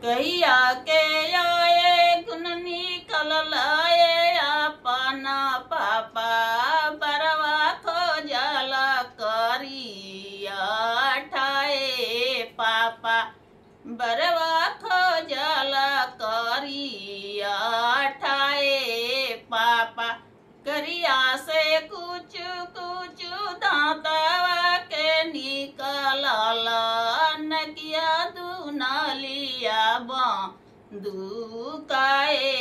कहिया के आए गुण निकल लाए अपना पापा बरवा खोजला करिया ठाए पापा बरवा खोजला करिया ठाए पापा करिया से कुछ कुछ दांतवा के निकलला नकिया दुनालिया दुकाए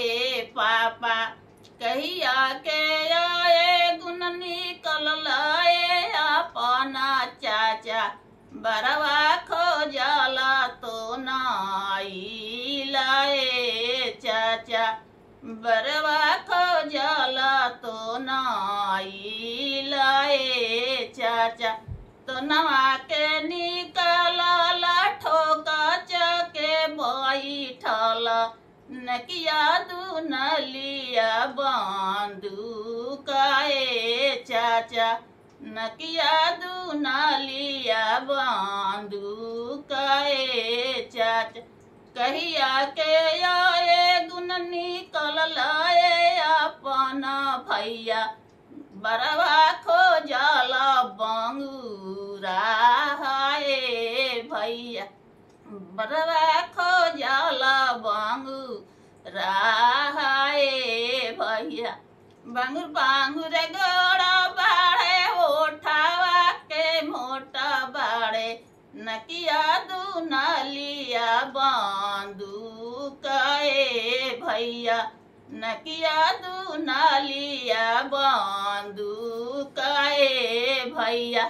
पापा कहिया के आए गुण निकल लाए अपना चाचा बरवा खोजला तो नाई लाए चाचा बरवा खोजला तो नाई लाए चाचा तो नवा के निकलला ठोका चके बैठल नकिया दुनलिया बंदूकाए चाचा नकिया दुनालिया बंदूकाए चाचा कहिया के आए गुण निकल लाए अपना भैया बरवा खोजला बंगूरा हाय भैया बरवा खोजला बंगूरा हाय भैया बंगुर बांगुर गोड़ा बाड़े ओठावा के मोटा बाड़े नकिया दुनालिया बंदूकाए भैया नकिया दुनालिया बंदूकाए भैया।